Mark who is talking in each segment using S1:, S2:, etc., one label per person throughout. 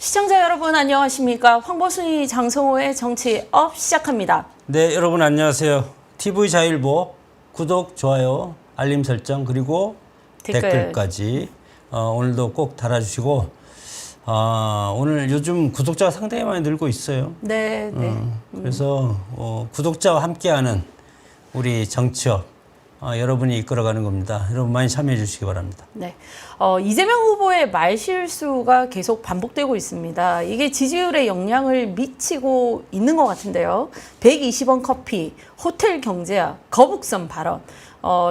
S1: 시청자 여러분 안녕하십니까? 황보순이 장성호의 정치업 시작합니다.
S2: 네, 여러분 안녕하세요. TV자율보 구독, 좋아요, 알림 설정 그리고 댓글까지 오늘도 꼭 달아주시고 오늘 요즘 구독자가 상당히 많이 늘고 있어요.
S1: 네, 네.
S2: 그래서 구독자와 함께하는 우리 정치업 여러분이 이끌어가는 겁니다. 여러분 많이 참여해 주시기 바랍니다.
S1: 네. 이재명 후보의 말실수가 계속 반복되고 있습니다. 이게 지지율에 영향을 미치고 있는 것 같은데요. 120원 커피, 호텔 경제학, 거북선 발언.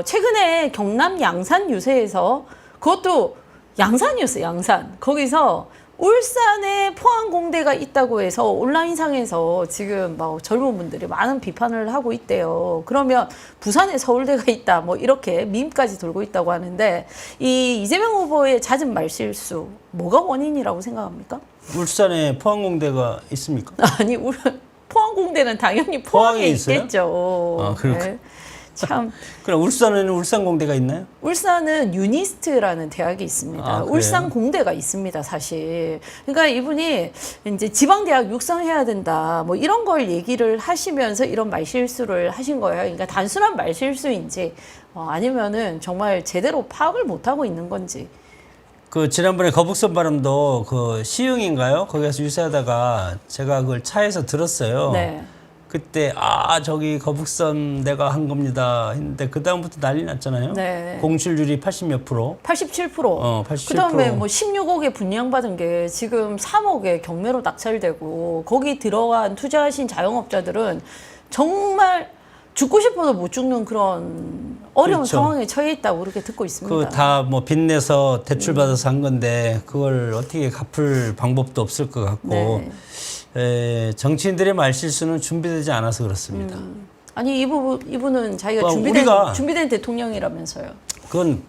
S1: 최근에 경남 양산 유세에서 그것도 양산이었어요. 양산. 거기서 울산에 포항공대가 있다고 해서 온라인상에서 지금 막 젊은 분들이 많은 비판을 하고 있대요. 그러면 부산에 서울대가 있다 뭐 이렇게 밈까지 돌고 있다고 하는데 이 이재명 후보의 잦은 말실수 뭐가 원인이라고 생각합니까?
S2: 울산에 포항공대가 있습니까?
S1: 아니 포항공대는 당연히 포항에 있겠죠.
S2: 그렇군.
S1: 네. 참.
S2: 그럼 울산에는 울산공대가 있나요?
S1: 울산은 유니스트라는 대학이 있습니다. 울산공대가 있습니다, 사실. 그러니까 이분이 이제 지방대학 육성해야 된다, 뭐 이런 걸 얘기를 하시면서 이런 말실수를 하신 거예요. 그러니까 단순한 말실수인지 아니면은 정말 제대로 파악을 못하고 있는 건지.
S2: 그 지난번에 거북선 발음도 그 시흥인가요? 거기서 유세하다가 제가 그걸 차에서 들었어요.
S1: 네.
S2: 그때 저기 거북선 내가 한 겁니다 했는데 그 다음부터 난리 났잖아요.
S1: 네.
S2: 공실률이 80몇 프로.
S1: 87%.
S2: 87%.
S1: 그다음에 뭐 16억에 분양받은 게 지금 3억에 경매로 낙찰되고 거기 들어간 투자하신 자영업자들은 정말 죽고 싶어도 못 죽는 그런 어려운
S2: 그렇죠.
S1: 상황에 처해 있다고 그렇게 듣고 있습니다.
S2: 그 다 뭐 빚내서 대출 받아서 한 건데 그걸 어떻게 갚을 방법도 없을 것 같고.
S1: 네.
S2: 정치인들의 말실수는 준비되지 않아서 그렇습니다.
S1: 아니 이분은 자기가 준비된 대통령이라면서요.
S2: 그건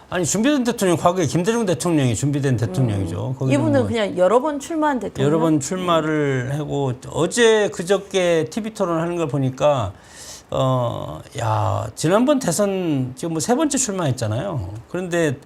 S2: 아니 준비된 대통령 과거에 김대중 대통령이 준비된 대통령이죠.
S1: 이분은
S2: 뭐
S1: 그냥 여러 번 출마한 대통령.
S2: 여러 번 출마를 하고 어제 그저께 TV 토론하는 걸 보니까 지난번 대선 지금 뭐 세 번째 출마했잖아요. 그런데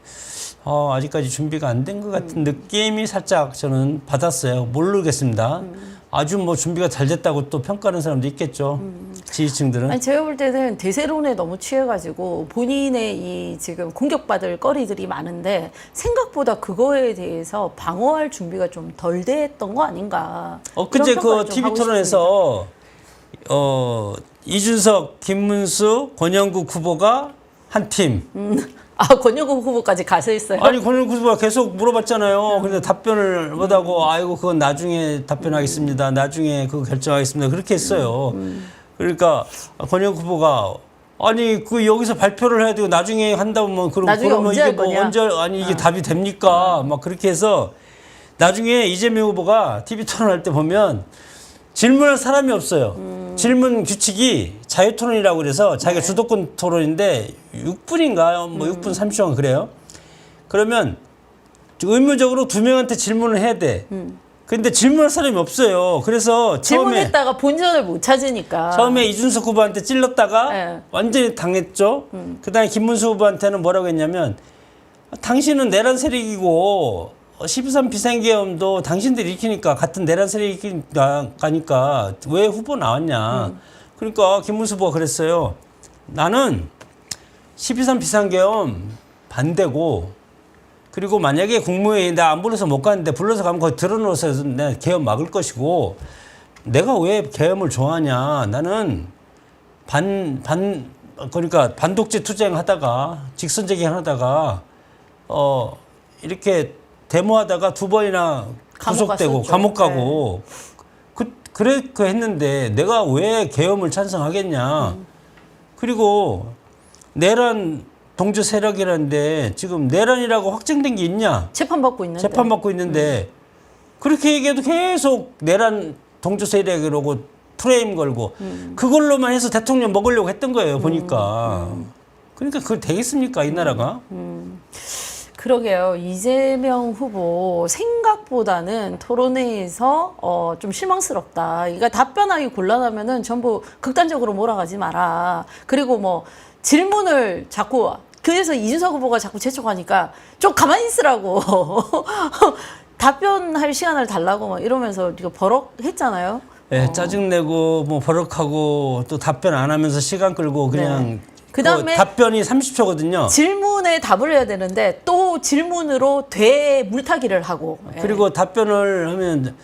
S2: 아직까지 준비가 안 된 것 같은 느낌이 살짝 저는 받았어요. 모르겠습니다. 아주 뭐 준비가 잘 됐다고 또 평가하는 사람도 있겠죠. 지지층들은.
S1: 아니 제가 볼 때는 대세론에 너무 취해가지고 본인의 이 지금 공격받을 거리들이 많은데 생각보다 그거에 대해서 방어할 준비가 좀 덜 됐던 거 아닌가.
S2: 그제 그 TV 토론에서 이준석, 김문수, 권영국 후보가 한 팀.
S1: 권영국 후보까지 가서 있어요.
S2: 아니 권영국 후보가 계속 물어봤잖아요. 근데 답변을 못하고 아이고 그건 나중에 답변하겠습니다. 나중에 그거 결정하겠습니다. 그렇게 했어요. 그러니까 권영국 후보가 아니 그 여기서 발표를 해야 되고 나중에 한다면 뭐 그러면 이게 뭐 언제 이게 답이 됩니까? 막 그렇게 해서 나중에 이재명 후보가 TV 토론할 때 보면 질문할 사람이 없어요. 질문 규칙이 자유토론이라고 그래서 자기가 주도권 토론인데 6분인가요? 뭐 6분 30초가 그래요. 그러면 의무적으로 2명한테 질문을 해야 돼. 근데 질문할 사람이 없어요. 그래서
S1: 질문했다가 본전을 못 찾으니까.
S2: 처음에 이준석 후보한테 찔렀다가 완전히 당했죠. 그다음에 김문수 후보한테는 뭐라고 했냐면 당신은 내란 세력이고 12.3 비상계엄도 당신들이 일으키니까 같은 내란 세력이 가니까 왜 후보 나왔냐. 그러니까 김문수 후보가 그랬어요. 나는 12.3 비상계엄 반대고 그리고 만약에 국무회의 나 안 불러서 못 가는데 불러서 가면 거기 들어놓아서 내가 계엄 막을 것이고 내가 왜 계엄을 좋아하냐. 나는 그러니까 반독재 투쟁하다가 직선제기행 하다가 이렇게 데모하다가 2번이나 구속되고 감옥 가고 그렇게 했는데 내가 왜 계엄을 찬성하겠냐. 그리고 내란 동조 세력이라는데 지금 내란이라고 확정된 게 있냐. 재판받고 있는데 그렇게 얘기해도 계속 내란 동조 세력이라고 프레임 걸고 그걸로만 해서 대통령 먹으려고 했던 거예요. 보니까. 그러니까 그걸 되겠습니까 이 나라가.
S1: 그러게요. 이재명 후보 생각보다는 토론회에서 좀 실망스럽다. 그러니까 답변하기 곤란하면은 전부 극단적으로 몰아가지 마라. 그리고 뭐 질문을 자꾸 그래서 이준석 후보가 자꾸 재촉하니까 좀 가만히 있으라고. 답변할 시간을 달라고 막 이러면서 이거 버럭했잖아요.
S2: 예, 짜증내고 뭐 버럭하고 또 답변 안 하면서 시간 끌고 그냥
S1: 그다음에
S2: 답변이 30초거든요.
S1: 질문에 답을 해야 되는데 또 질문으로 되물타기를 하고. 예.
S2: 그리고 답변을 하면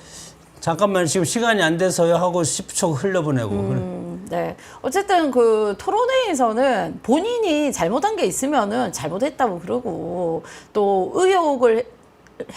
S2: 잠깐만 지금 시간이 안 돼서요 하고 10초 흘려보내고.
S1: 네. 어쨌든 그 토론회에서는 본인이 잘못한 게 있으면은 잘못했다고 그러고 또 의혹을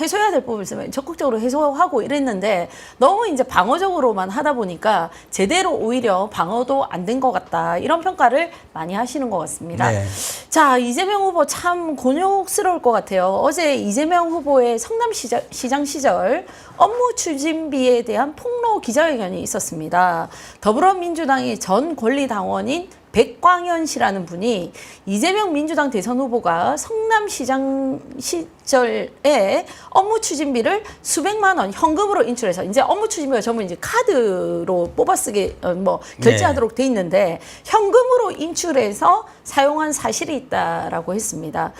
S1: 해소해야 될 부분이 있으면 적극적으로 해소하고 이랬는데 너무 이제 방어적으로만 하다 보니까 제대로 오히려 방어도 안 된 것 같다. 이런 평가를 많이 하시는 것 같습니다.
S2: 네.
S1: 자, 이재명 후보 참 곤욕스러울 것 같아요. 어제 이재명 후보의 성남시장 시절 업무 추진비에 대한 폭로 기자회견이 있었습니다. 더불어민주당의 전 권리당원인 백광현 씨라는 분이 이재명 민주당 대선 후보가 성남시장 시절에 업무 추진비를 수백만 원 현금으로 인출해서 이제 업무 추진비가 전부 이제 카드로 뽑아쓰게 뭐 결제하도록 돼 있는데 현금으로 인출해서 사용한 사실이 있다라고 했습니다.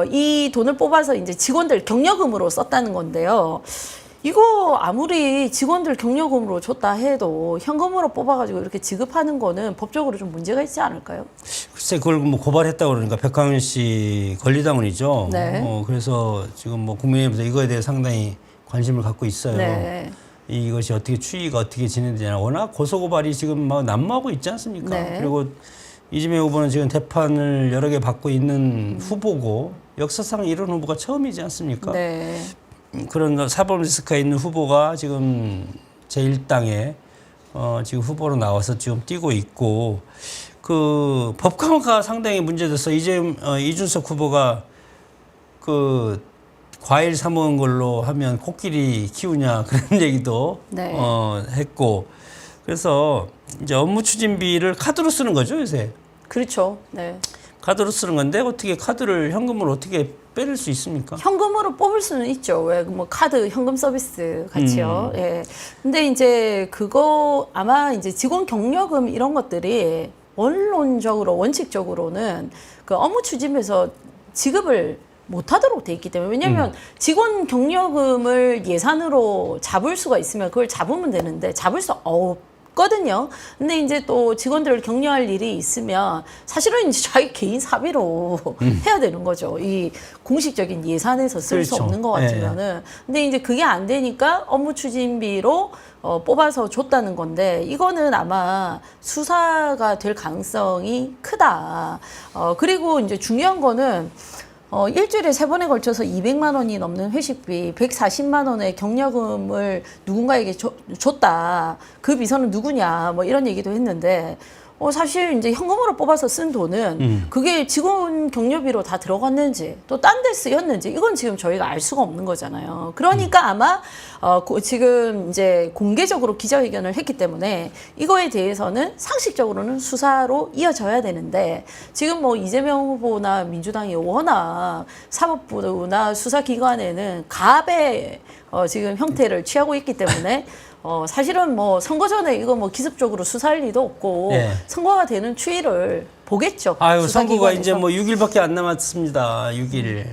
S1: 이 돈을 뽑아서 이제 직원들 경력금으로 썼다는 건데요. 이거 아무리 직원들 경력금으로 줬다 해도 현금으로 뽑아가지고 이렇게 지급하는 거는 법적으로 좀 문제가 있지 않을까요?
S2: 글쎄 그걸 뭐 고발했다고 그러니까 백광현 씨 권리당원이죠.
S1: 네.
S2: 그래서 지금 뭐 국민의힘에서 이거에 대해 상당히 관심을 갖고 있어요.
S1: 네.
S2: 이것이 어떻게 추이가 어떻게 진행되냐. 워낙 고소고발이 지금 막 난무하고 있지 않습니까?
S1: 네.
S2: 그리고 이재명 후보는 지금 대판을 여러 개 받고 있는 후보고 역사상 이런 후보가 처음이지 않습니까?
S1: 네.
S2: 그런 사법 리스크가 있는 후보가 지금 제1당에 지금 후보로 나와서 지금 뛰고 있고 그 법강화가 상당히 문제돼서 이준석 후보가 그 과일 사 먹은 걸로 하면 코끼리 키우냐 그런 얘기도
S1: 네.
S2: 했고 그래서 이제 업무 추진비를 카드로 쓰는 거죠 요새.
S1: 그렇죠. 네.
S2: 카드로 쓰는 건데 어떻게 카드를 현금으로 어떻게 빼낼 수 있습니까?
S1: 현금으로 뽑을 수는 있죠. 왜 뭐 카드 현금 서비스 같이요. 예. 근데 이제 그거 아마 이제 직원 경력금 이런 것들이 원론적으로 원칙적으로는 그 업무 추진에서 지급을 못하도록 돼 있기 때문에 왜냐하면 직원 경력금을 예산으로 잡을 수가 있으면 그걸 잡으면 되는데 잡을 수 없거든요. 근데 이제 또 직원들을 격려할 일이 있으면 사실은 이제 자기 개인 사비로 해야 되는 거죠. 이 공식적인 예산에서 쓸 수
S2: 그렇죠.
S1: 없는 것 같으면은. 근데 이제 그게 안 되니까 업무 추진비로 뽑아서 줬다는 건데 이거는 아마 수사가 될 가능성이 크다. 그리고 이제 중요한 거는 일주일에 3번에 걸쳐서 200만 원이 넘는 회식비, 140만 원의 경력금을 누군가에게 줬다. 그 비서는 누구냐, 뭐 이런 얘기도 했는데, 사실 이제 현금으로 뽑아서 쓴 돈은 그게 직원 경료비로 다 들어갔는지 또 딴 데 쓰였는지 이건 지금 저희가 알 수가 없는 거잖아요. 그러니까 아마 지금 이제 공개적으로 기자회견을 했기 때문에 이거에 대해서는 상식적으로는 수사로 이어져야 되는데 지금 뭐 이재명 후보나 민주당이 워낙 사법부나 수사기관에는 갑의 지금 형태를 취하고 있기 때문에 사실은 뭐 선거 전에 이거 뭐 기습적으로 수사할 리도 없고
S2: 네.
S1: 선거가 되는 추이를 보겠죠.
S2: 아유, 선거가
S1: 수사기관에서.
S2: 이제 뭐 6일밖에 안 남았습니다. 6일.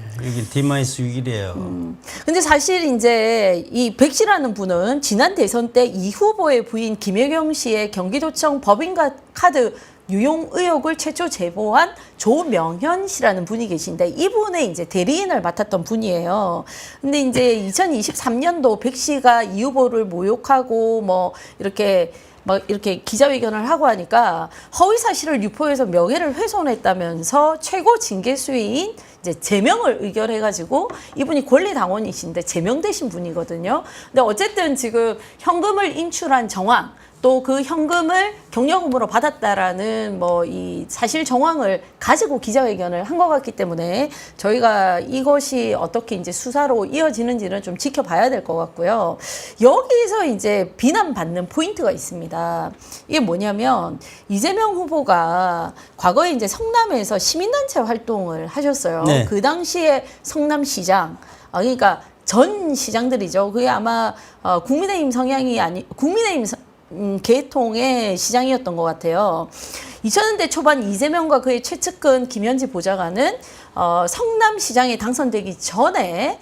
S2: D-6일이에요.
S1: 근데 사실 이제 이 백 씨라는 분은 지난 대선 때 이 후보의 부인 김혜경 씨의 경기도청 법인카드 유용 의혹을 최초 제보한 조명현 씨라는 분이 계신데 이분의 이제 대리인을 맡았던 분이에요. 근데 이제 2023년도 백 씨가 이 후보를 모욕하고 뭐 이렇게 막 이렇게 기자회견을 하고 하니까 허위 사실을 유포해서 명예를 훼손했다면서 최고 징계 수위인 이제 제명을 의결해가지고 이분이 권리당원이신데 제명되신 분이거든요. 근데 어쨌든 지금 현금을 인출한 정황 또 그 현금을 경력금으로 받았다라는 뭐 이 사실 정황을 가지고 기자회견을 한 것 같기 때문에 저희가 이것이 어떻게 이제 수사로 이어지는지는 좀 지켜봐야 될 것 같고요. 여기서 이제 비난받는 포인트가 있습니다. 이게 뭐냐면 이재명 후보가 과거에 이제 성남에서 시민단체 활동을 하셨어요.
S2: 네.
S1: 그 당시에 성남시장, 그러니까 전 시장들이죠. 그게 아마 국민의힘 성향이 국민의힘 계통의 시장이었던 것 같아요. 2000년대 초반 이재명과 그의 최측근 김현지 보좌관은 성남시장에 당선되기 전에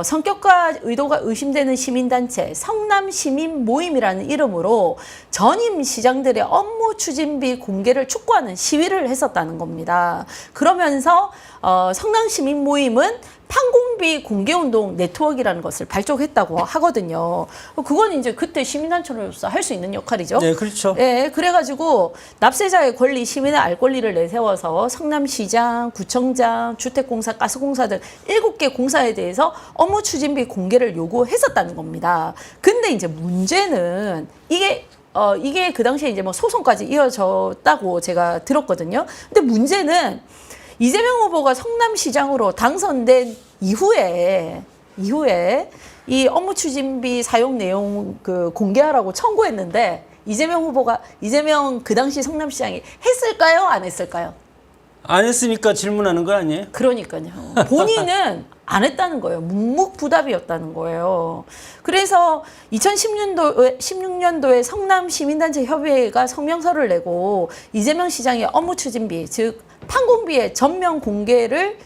S1: 성격과 의도가 의심되는 시민단체 성남시민모임이라는 이름으로 전임 시장들의 업무 추진비 공개를 촉구하는 시위를 했었다는 겁니다. 그러면서 성남시민모임은 판공비 공개운동 네트워크라는 것을 발족했다고 하거든요. 그건 이제 그때 시민단체로서 할 수 있는 역할이죠.
S2: 네, 그렇죠.
S1: 네, 그래가지고 납세자의 권리, 시민의 알 권리를 내세워서 성남시장, 구청장, 주택공사, 가스공사 등 7개 공사에 대해서 업무 추진비 공개를 요구했었다는 겁니다. 근데 이제 문제는 이게 그 당시에 이제 뭐 소송까지 이어졌다고 제가 들었거든요. 근데 문제는 이재명 후보가 성남시장으로 당선된 이후에 이 업무 추진비 사용 내용 공개하라고 청구했는데 이재명 그 당시 성남시장이 했을까요? 안 했을까요?
S2: 안 했으니까 질문하는 거 아니에요?
S1: 그러니까요. 본인은 안 했다는 거예요. 묵묵부답이었다는 거예요. 그래서 2016년도에 성남시민단체 협의회가 성명서를 내고 이재명 시장의 업무 추진비, 즉 판공비의 전면 공개를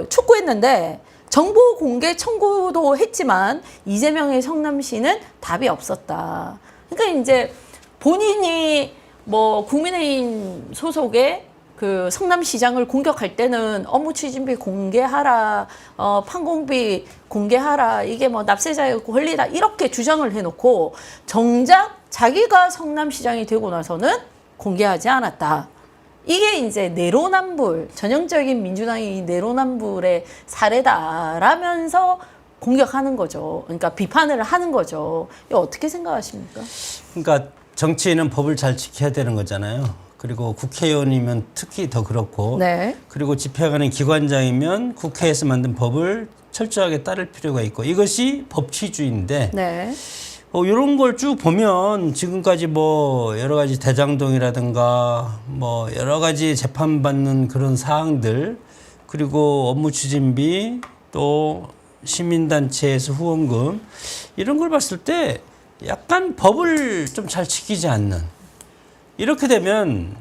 S1: 촉구했는데 정보 공개 청구도 했지만 이재명의 성남시는 답이 없었다. 그러니까 이제 본인이 뭐 국민의힘 소속의 그 성남시장을 공격할 때는 업무 추진비 공개하라, 판공비 공개하라, 이게 뭐 납세자의 권리다 이렇게 주장을 해놓고 정작 자기가 성남시장이 되고 나서는 공개하지 않았다. 이게 이제 내로남불, 전형적인 민주당의 내로남불의 사례다라면서 공격하는 거죠. 그러니까 비판을 하는 거죠. 이거 어떻게 생각하십니까?
S2: 그러니까 정치인은 법을 잘 지켜야 되는 거잖아요. 그리고 국회의원이면 특히 더 그렇고,
S1: 네.
S2: 그리고 집행하는 기관장이면 국회에서 만든 법을 철저하게 따를 필요가 있고, 이것이 법치주의인데,
S1: 네.
S2: 이런 걸 쭉 보면 지금까지 뭐 여러 가지 대장동이라든가 뭐 여러 가지 재판받는 그런 사항들, 그리고 업무 추진비, 또 시민단체에서 후원금, 이런 걸 봤을 때 약간 법을 좀 잘 지키지 않는, 이렇게 되면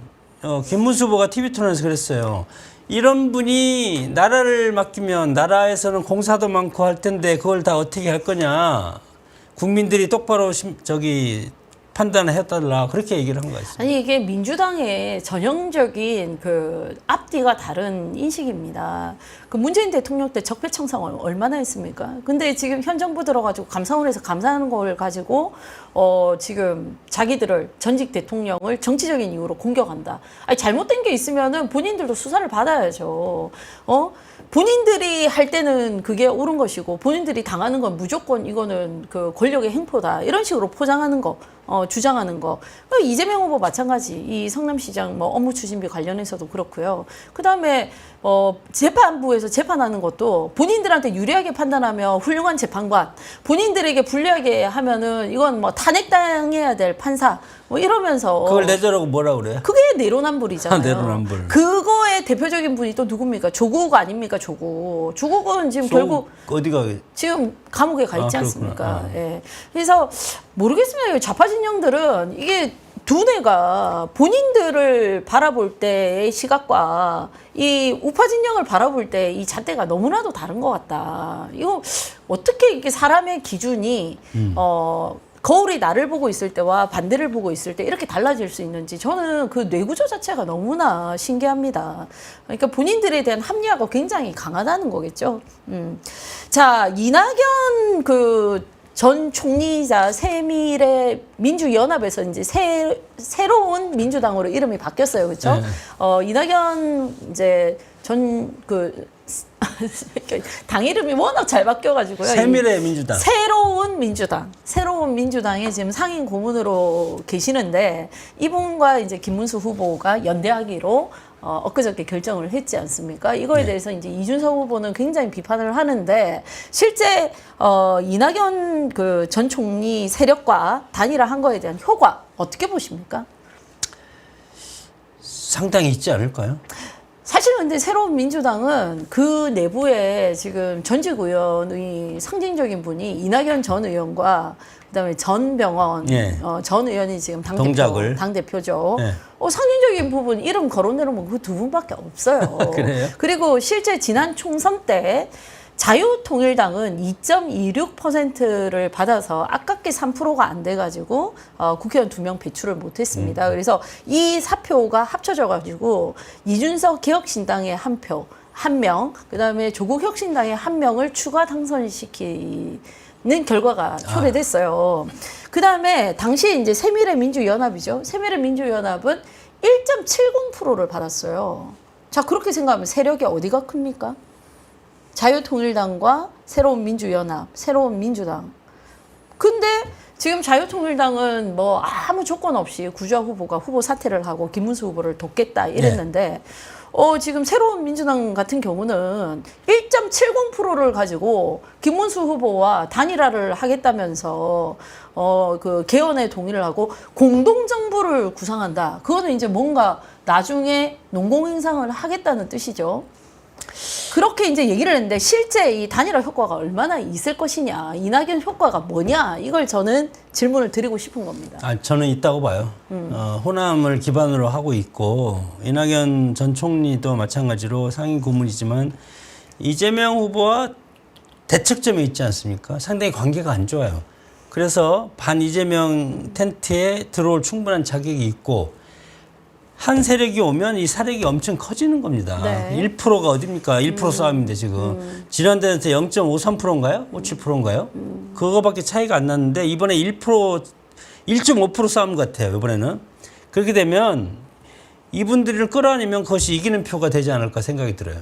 S2: 김문수 후보가 TV토론에서 그랬어요. 이런 분이 나라를 맡기면 나라에서는 공사도 많고 할 텐데 그걸 다 어떻게 할 거냐. 국민들이 똑바로 판단을 해달라, 그렇게 얘기를 한 거였어요.
S1: 아니 이게 민주당의 전형적인 그 앞뒤가 다른 인식입니다. 그 문재인 대통령 때 적폐청산을 얼마나 했습니까? 근데 지금 현 정부 들어가지고 감사원에서 감사하는 걸 가지고 지금 자기들을 전직 대통령을 정치적인 이유로 공격한다. 아니 잘못된 게 있으면은 본인들도 수사를 받아야죠. 본인들이 할 때는 그게 옳은 것이고 본인들이 당하는 건 무조건 이거는 그 권력의 행포다. 이런 식으로 포장하는 거, 주장하는 거. 이재명 후보 마찬가지. 이 성남시장 뭐 업무 추진비 관련해서도 그렇고요. 그다음에 재판부에서 재판하는 것도 본인들한테 유리하게 판단하며 훌륭한 재판관, 본인들에게 불리하게 하면은 이건 뭐 탄핵당해야 될 판사, 뭐 이러면서
S2: 그걸 내자라고 뭐라 그래요?
S1: 그게 내로남불이잖아요.
S2: 내로남불.
S1: 그거의 대표적인 분이 또 누굽니까? 조국 아닙니까? 조국은 지금 결국
S2: 어디가
S1: 지금 감옥에 가 있지
S2: 그렇구나.
S1: 않습니까? 예. 그래서 모르겠습니다. 좌파 진영들은 이게 두뇌가 본인들을 바라볼 때의 시각과 이 우파 진영을 바라볼 때 이 잣대가 너무나도 다른 것 같다. 이거 어떻게 이렇게 사람의 기준이 거울이 나를 보고 있을 때와 반대를 보고 있을 때 이렇게 달라질 수 있는지 저는 그 뇌구조 자체가 너무나 신기합니다. 그러니까 본인들에 대한 합리화가 굉장히 강하다는 거겠죠. 자, 이낙연 전 총리이자 새미래 민주연합에서 이제 새로운 민주당으로 이름이 바뀌었어요. 그렇죠?
S2: 네.
S1: 이낙연 이제 당 이름이 워낙 잘 바뀌어가지고요.
S2: 새미래 민주당.
S1: 새로운 민주당의 지금 상임 고문으로 계시는데 이분과 이제 김문수 후보가 연대하기로 엊그저께 결정을 했지 않습니까? 이거에
S2: 네.
S1: 대해서 이제 이준석 후보는 굉장히 비판을 하는데 실제 이낙연 전 총리 세력과 단일화한 거에 대한 효과 어떻게 보십니까?
S2: 상당히 있지 않을까요?
S1: 사실 근데 새로운 민주당은 그 내부에 지금 전직 의원의 상징적인 분이 이낙연 전 의원과 그다음에 전병헌
S2: 예.
S1: 전 의원이 지금
S2: 동작을.
S1: 당대표죠.
S2: 예.
S1: 상징적인 부분 이름 거론해놓으면 그 두 분밖에 없어요.
S2: 그래요?
S1: 그리고 실제 지난 총선 때 자유통일당은 2.26%를 받아서 아깝게 3%가 안 돼가지고 국회의원 2명 배출을 못했습니다. 그래서 이 사표가 합쳐져가지고 이준석 개혁신당의 한 표, 한 명, 그다음에 조국 혁신당의 한 명을 추가 당선시키는 결과가 초래됐어요. 그다음에 당시 이제 새미래민주연합이죠. 새미래민주연합은 1.70%를 받았어요. 자, 그렇게 생각하면 세력이 어디가 큽니까? 자유통일당과 새로운 민주연합, 새로운 민주당. 근데 지금 자유통일당은 뭐 아무 조건 없이 구주화 후보가 후보 사퇴를 하고 김문수 후보를 돕겠다 이랬는데 지금 새로운 민주당 같은 경우는 1.70%를 가지고 김문수 후보와 단일화를 하겠다면서 그 개헌에 동의를 하고 공동정부를 구상한다. 그거는 이제 뭔가 나중에 농공행상을 하겠다는 뜻이죠. 그렇게 이제 얘기를 했는데 실제 이 단일화 효과가 얼마나 있을 것이냐, 이낙연 효과가 뭐냐, 이걸 저는 질문을 드리고 싶은 겁니다.
S2: 저는 있다고 봐요. 호남을 기반으로 하고 있고 이낙연 전 총리도 마찬가지로 상임 고문이지만 이재명 후보와 대척점에 있지 않습니까? 상당히 관계가 안 좋아요. 그래서 반 이재명 텐트에 들어올 충분한 자격이 있고 한 세력이 오면 이 사력이 엄청 커지는 겁니다.
S1: 네.
S2: 1%가 어딥니까? 1% 싸움인데 지금. 지난달에 0.53%인가요? 57%인가요? 그거밖에 차이가 안 났는데 이번에 1%, 1.5% 싸움 같아요. 이번에는. 그렇게 되면 이분들을 끌어안으면 그것이 이기는 표가 되지 않을까 생각이 들어요.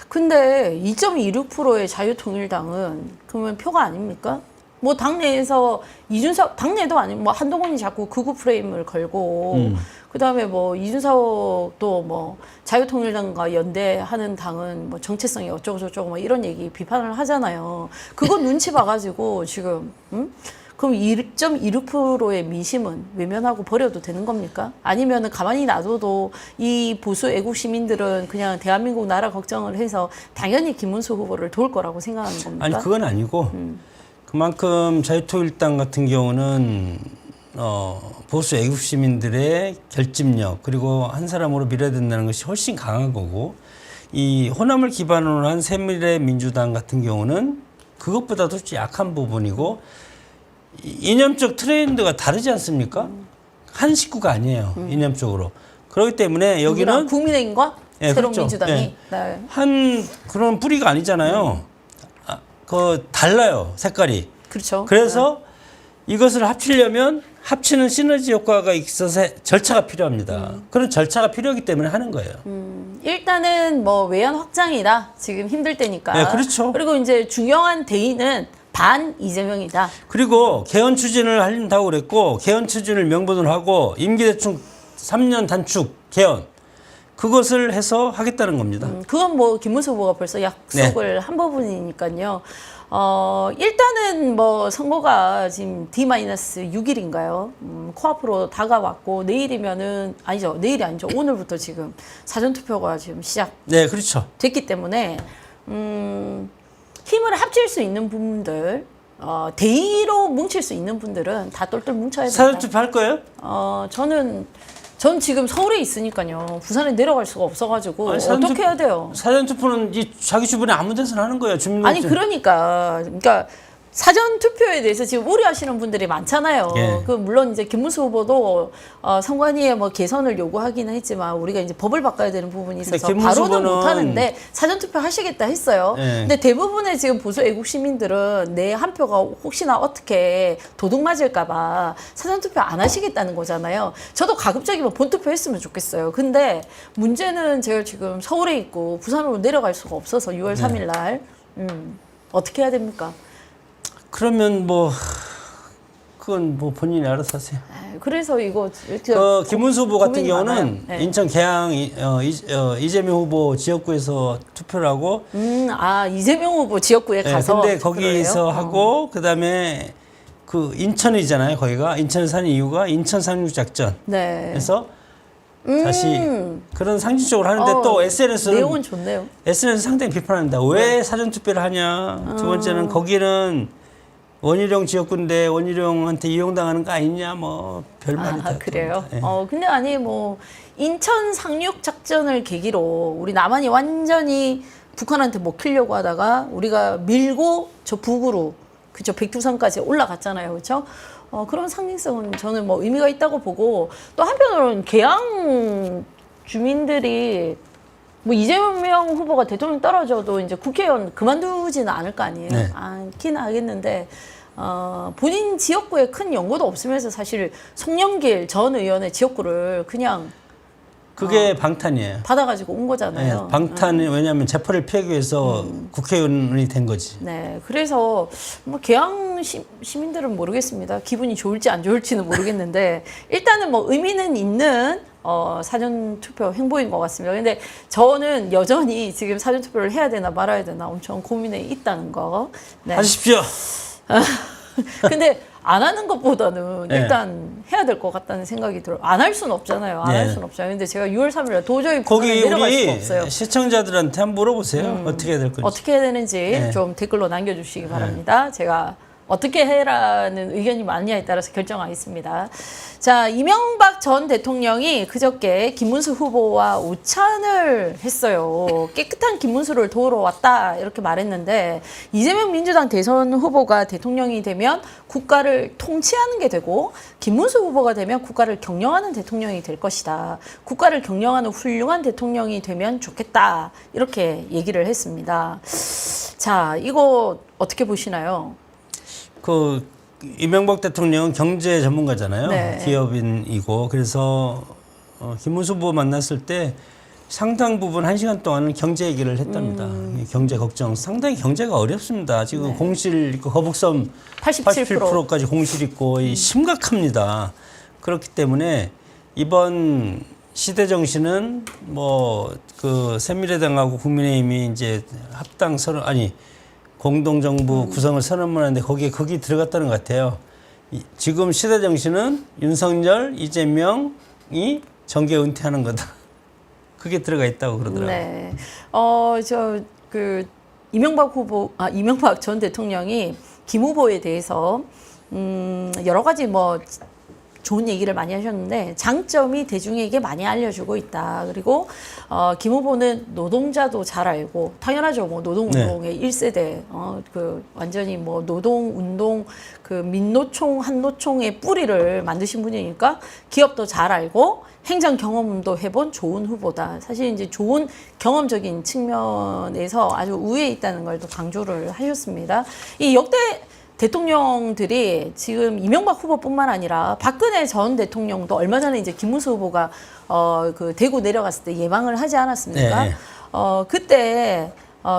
S1: 근데 2.26%의 자유통일당은 그러면 표가 아닙니까? 뭐 당내에서 이준석 당내도 아니고 뭐 한동훈이 자꾸 극우 프레임을 걸고 그다음에 뭐 이준석도 뭐 자유통일당과 연대하는 당은 뭐 정체성이 어쩌고 저쩌고 뭐 이런 얘기 비판을 하잖아요. 그거 눈치 봐가지고 지금 그럼 1.26%의 민심은 외면하고 버려도 되는 겁니까? 아니면은 가만히 놔둬도 이 보수 애국 시민들은 그냥 대한민국 나라 걱정을 해서 당연히 김문수 후보를 도울 거라고 생각하는 겁니까?
S2: 아니 그건 아니고 그만큼 자유통일당 같은 경우는 보수 애국 시민들의 결집력 그리고 한 사람으로 밀어야 된다는 것이 훨씬 강한 거고 이 호남을 기반으로 한 새미래민주당 같은 경우는 그것보다도 약한 부분이고 이념적 트렌드가 다르지 않습니까? 한 식구가 아니에요. 이념적으로. 그렇기 때문에 여기는
S1: 국민의힘과
S2: 예,
S1: 새로운
S2: 그렇죠.
S1: 민주당이
S2: 예.
S1: 네.
S2: 한 그런 뿌리가 아니잖아요. 달라요. 색깔이.
S1: 그렇죠.
S2: 그래서 이것을 합치려면 합치는 시너지 효과가 있어서 절차가 필요합니다. 그런 절차가 필요하기 때문에 하는 거예요.
S1: 일단은 뭐 외연 확장이다. 지금 힘들 때니까.
S2: 네, 그렇죠.
S1: 그리고 이제 중요한 대의는 반 이재명이다.
S2: 그리고 개헌 추진을 한다고 그랬고 개헌 추진을 명분으로 하고 임기 대충 3년 단축 개헌 그것을 해서 하겠다는 겁니다.
S1: 그건 뭐 김문수 후보가 벌써 약속을 한 부분이니까요. 일단은 뭐 선거가 지금 D-6일인가요? 코앞으로 다가왔고 내일이면은 아니죠. 내일이 아니죠. 오늘부터 지금 사전투표가 지금
S2: 네, 그렇죠.
S1: 시작됐기 때문에 힘을 합칠 수 있는 분들 대의로 뭉칠 수 있는 분들은 다 똘똘 뭉쳐야 된다.
S2: 사전투표 할 거예요?
S1: 전 지금 서울에 있으니까요. 부산에 내려갈 수가 없어가지고
S2: 아니,
S1: 어떻게 해야 돼요?
S2: 사전투표는 자기 주변에 아무 데서나 하는 거예요.
S1: 아니 그러니까 사전 투표에 대해서 지금 우려하시는 분들이 많잖아요.
S2: 예.
S1: 물론 이제 김문수 후보도 선관위에 뭐 개선을 요구하기는 했지만 우리가 이제 법을 바꿔야 되는 부분이 있어서 바로는 못 하는데 사전 투표 하시겠다 했어요.
S2: 예.
S1: 근데 대부분의 지금 보수 애국 시민들은 내 한 표가 혹시나 어떻게 도둑 맞을까봐 사전 투표 안 하시겠다는 거잖아요. 저도 가급적이면 본 투표 했으면 좋겠어요. 근데 문제는 제가 지금 서울에 있고 부산으로 내려갈 수가 없어서 6월 3일 날 어떻게 해야 됩니까?
S2: 그러면 뭐 그건 뭐 본인이 알아서 하세요.
S1: 그래서 이거
S2: 김문수 후보 같은
S1: 고민이
S2: 경우는
S1: 많아요. 네.
S2: 인천 계양 이재명 후보 지역구에서 투표를 하고
S1: 이재명 후보 지역구에 가서
S2: 근데
S1: 투표를
S2: 거기서
S1: 해요?
S2: 하고 그다음에 그 인천이잖아요. 거기가 인천을 산 이유가 인천 상륙 작전.
S1: 네.
S2: 그래서 다시 그런 상징적으로 하는데 또 SNS는
S1: 내용은 좋네요.
S2: SNS 상당히 비판합니다. 왜 사전투표를 하냐? 두 번째는 거기는 원희룡 지역구인데 원희룡한테 이용당하는 거 아니냐? 뭐 별말이 다
S1: 그래요?
S2: 네.
S1: 근데 아니 뭐 인천 상륙 작전을 계기로 우리 남한이 완전히 북한한테 먹히려고 하다가 우리가 밀고 저 북으로 그저 백두산까지 올라갔잖아요. 그렇죠? 그런 상징성은 저는 뭐 의미가 있다고 보고 또 한편으로는 계양 주민들이 뭐 이재명 후보가 대통령 떨어져도 이제 국회의원 그만두지는 않을 거 아니에요.
S2: 네.
S1: 않긴 하겠는데 본인 지역구에 큰 연고도 없으면서 사실 송영길 전 의원의 지역구를 그냥
S2: 그게 방탄이에요.
S1: 받아가지고 온 거잖아요.
S2: 네, 방탄이 왜냐하면 재벌을 피하기 위해서 국회의원이 된 거지.
S1: 네, 그래서 뭐 계양 시민들은 모르겠습니다. 기분이 좋을지 안 좋을지는 모르겠는데 일단은 뭐 의미는 있는 사전 투표 행보인 것 같습니다. 근데 저는 여전히 지금 사전 투표를 해야 되나 말아야 되나 엄청 고민에 있다는 거. 네.
S2: 하십시오.
S1: 근데 안 하는 것보다는
S2: 네.
S1: 일단 해야 될 것 같다는 생각이 들어요. 안 할 수는 없잖아요. 안 할
S2: 네.
S1: 수는 없잖아요. 근데 제가 6월 3일에 도저히
S2: 거기
S1: 북한에 내려갈 수가
S2: 우리
S1: 없어요.
S2: 시청자들한테 한번 물어보세요. 어떻게 해야 될 건지.
S1: 어떻게 해야 되는지
S2: 네.
S1: 좀 댓글로 남겨주시기 바랍니다. 제가 어떻게 해라는 의견이 많냐에 따라서 결정하겠습니다. 자, 이명박 전 대통령이 그저께 김문수 후보와 우찬을 했어요. 깨끗한 김문수를 도우러 왔다 이렇게 말했는데 이재명 민주당 대선 후보가 대통령이 되면 국가를 통치하는 게 되고 김문수 후보가 되면 국가를 경영하는 대통령이 될 것이다. 국가를 경영하는 훌륭한 대통령이 되면 좋겠다. 이렇게 얘기를 했습니다. 자, 이거 어떻게 보시나요?
S2: 그 이명박 대통령은 경제 전문가잖아요.
S1: 네.
S2: 기업인이고 그래서 김문수 후보 만났을 때 상당 부분 1시간 동안은 경제 얘기를 했답니다. 경제 걱정. 상당히 경제가 어렵습니다. 지금 공실 있고 거북섬 87%까지 공실 있고 심각합니다. 그렇기 때문에 이번 시대 정신은 뭐 그 새누리당하고 국민의힘이 이제 합당 선언 공동정부 구성을 선언하는데 거기에 극이 들어갔다는 것 같아요. 지금 시대 정신은 윤석열, 이재명이 정계 은퇴하는 거다. 그게 들어가 있다고 그러더라고요.
S1: 네. 이명박 전 대통령이 김 후보에 대해서 여러 가지 뭐 좋은 얘기를 많이 하셨는데 장점이 대중에게 많이 알려주고 있다. 그리고 김 후보는 노동자도 잘 알고 당연하죠. 뭐 노동운동의 1세대 그 완전히 뭐 노동운동 그 민노총 한노총의 뿌리를 만드신 분이니까 기업도 잘 알고 행정 경험도 해본 좋은 후보다. 사실 이제 좋은 경험적인 측면에서 아주 우위에 있다는 걸 또 강조를 하셨습니다. 이 역대 대통령들이 지금 이명박 후보뿐만 아니라 박근혜 전 대통령도 얼마 전에 이제 김문수 후보가 그 대구 내려갔을 때 예방을 하지 않았습니까?
S2: 네.
S1: 그때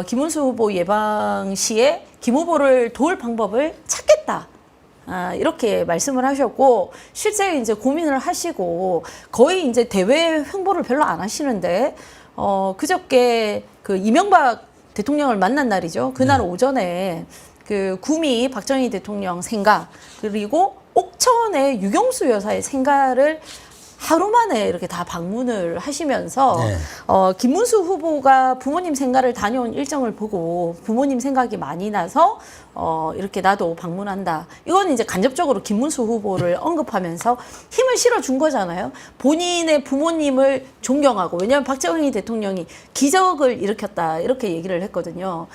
S1: 김문수 후보 예방 시에 김 후보를 도울 방법을 찾겠다. 이렇게 말씀을 하셨고 실제 이제 고민을 하시고 거의 이제 대외 횡보를 별로 안 하시는데 그저께 그 이명박 대통령을 만난 날이죠. 그날 오전에 그 구미 박정희 대통령 생가 그리고 옥천의 유경수 여사의 생가를 하루 만에 이렇게 다 방문을 하시면서
S2: 네.
S1: 김문수 후보가 부모님 생가를 다녀온 일정을 보고 부모님 생각이 많이 나서 이렇게 나도 방문한다. 이건 이제 간접적으로 김문수 후보를 언급하면서 힘을 실어준 거잖아요. 본인의 부모님을 존경하고 왜냐하면 박정희 대통령이 기적을 일으켰다 이렇게 얘기를 했거든요.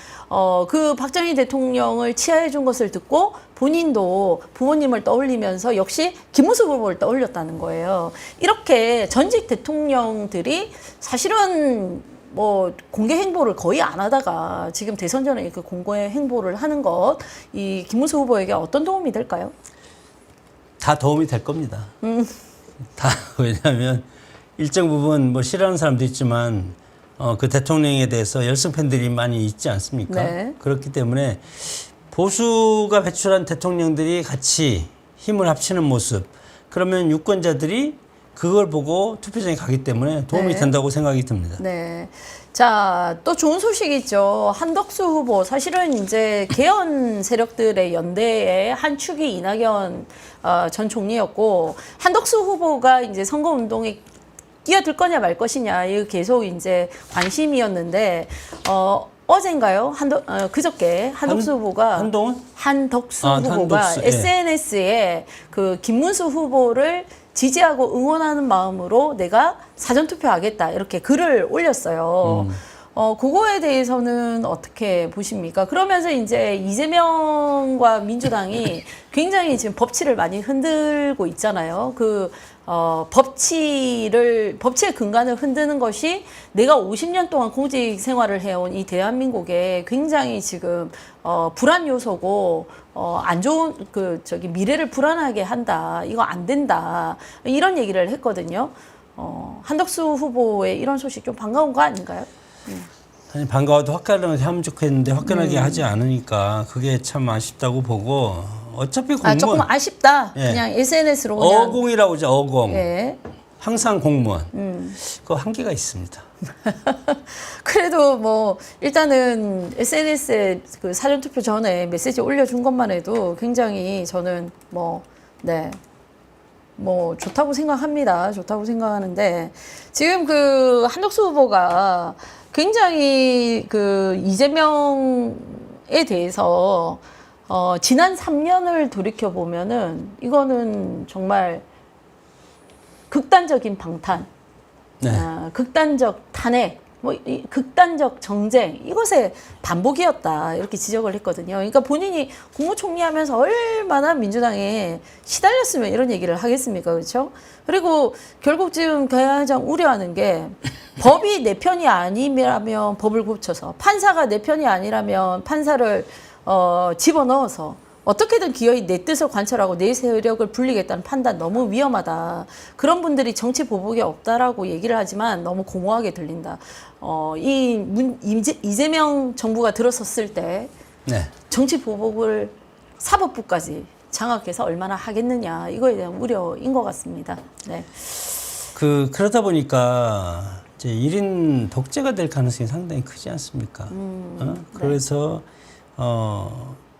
S1: 그 박정희 대통령을 치하해 준 것을 듣고 본인도 부모님을 떠올리면서 역시 김문수 후보를 떠올렸다는 거예요. 이렇게 전직 대통령들이 사실은 뭐 공개 행보를 거의 안 하다가 지금 대선 전에 그 공개 행보를 하는 것, 이 김문수 후보에게 어떤 도움이 될까요?
S2: 다 도움이 될 겁니다. 다 왜냐하면 일정 부분 뭐 싫어하는 사람도 있지만 그 대통령에 대해서 열성 팬들이 많이 있지 않습니까?
S1: 네.
S2: 그렇기 때문에 보수가 배출한 대통령들이 같이 힘을 합치는 모습 그러면 유권자들이 그걸 보고 투표장에 가기 때문에 도움이
S1: 네.
S2: 된다고 생각이 듭니다.
S1: 네. 자, 또 좋은 소식이 있죠. 한덕수 후보. 사실은 이제 개헌 세력들의 연대의 한 축이 이낙연 전 총리였고, 한덕수 후보가 이제 선거운동에 끼어들 거냐 말 것이냐 이거 계속 이제 관심이었는데 어젠가요? 그저께 한덕수 후보가 한덕수 후보가
S2: 한덕수, 예.
S1: SNS에 그 김문수 후보를 지지하고 응원하는 마음으로 내가 사전 투표하겠다 이렇게 글을 올렸어요. 그거에 대해서는 어떻게 보십니까? 그러면서 이제 이재명과 민주당이 굉장히 지금 법치를 많이 흔들고 있잖아요. 법치의 근간을 흔드는 것이 내가 50년 동안 공직 생활을 해온 이 대한민국에 굉장히 지금 불안 요소고 안 좋은 미래를 불안하게 한다. 이거 안 된다. 이런 얘기를 했거든요. 한덕수 후보의 이런 소식 좀 반가운 거 아닌가요?
S2: 아니, 반가워도 화끈하게 하면 좋겠는데 화끈하게 하지 않으니까 그게 참 아쉽다고 보고 어차피 공무원
S1: 조금 아쉽다.
S2: 예.
S1: 그냥 SNS로 그냥
S2: 어공이라고 하죠. 어공.
S1: 예.
S2: 항상 공무원. 그 한계가 있습니다.
S1: 그래도 뭐 일단은 SNS에 그 사전투표 전에 메시지 올려준 것만 해도 굉장히 저는 뭐 좋다고 생각합니다. 좋다고 생각하는데 지금 그 한덕수 후보가 굉장히 그 이재명에 대해서 지난 3년을 돌이켜 보면은 이거는 정말 극단적인 방탄,
S2: 네.
S1: 극단적 탄핵, 이 극단적 정쟁 이것의 반복이었다 이렇게 지적을 했거든요. 그러니까 본인이 국무총리하면서 얼마나 민주당에 시달렸으면 이런 얘기를 하겠습니까, 그렇죠? 그리고 결국 지금 가장 우려하는 게 법이 내 편이 아니라면 법을 고쳐서 판사가 내 편이 아니라면 판사를 집어넣어서 어떻게든 기어이 내 뜻을 관철하고 내 세력을 불리겠다는 판단 너무 위험하다. 그런 분들이 정치 보복이 없다라고 얘기를 하지만 너무 공허하게 들린다. 이재명 정부가 들어섰을 때
S2: 네.
S1: 정치 보복을 사법부까지 장악해서 얼마나 하겠느냐 이거에 대한 우려인 것 같습니다. 네.
S2: 그러다 보니까 이제 1인 독재가 될 가능성이 상당히 크지 않습니까? 그래서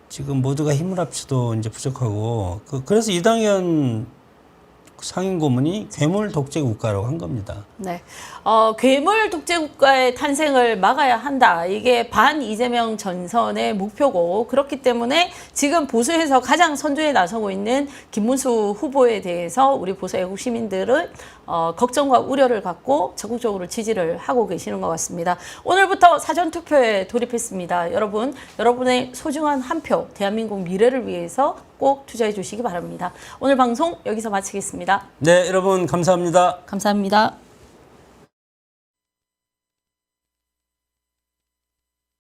S2: 지금 모두가 힘을 합쳐도 이제 부족하고 그래서 이당현 상임고문이 괴물 독재 국가라고 한 겁니다.
S1: 네. 괴물 독재 국가의 탄생을 막아야 한다. 이게 반 이재명 전선의 목표고 그렇기 때문에 지금 보수에서 가장 선두에 나서고 있는 김문수 후보에 대해서 우리 보수 애국 시민들은 걱정과 우려를 갖고 적극적으로 지지를 하고 계시는 것 같습니다. 오늘부터 사전투표에 돌입했습니다. 여러분, 여러분의 소중한 한 표, 대한민국 미래를 위해서 꼭 투자해 주시기 바랍니다. 오늘 방송 여기서 마치겠습니다.
S2: 네, 여러분 감사합니다.
S1: 감사합니다.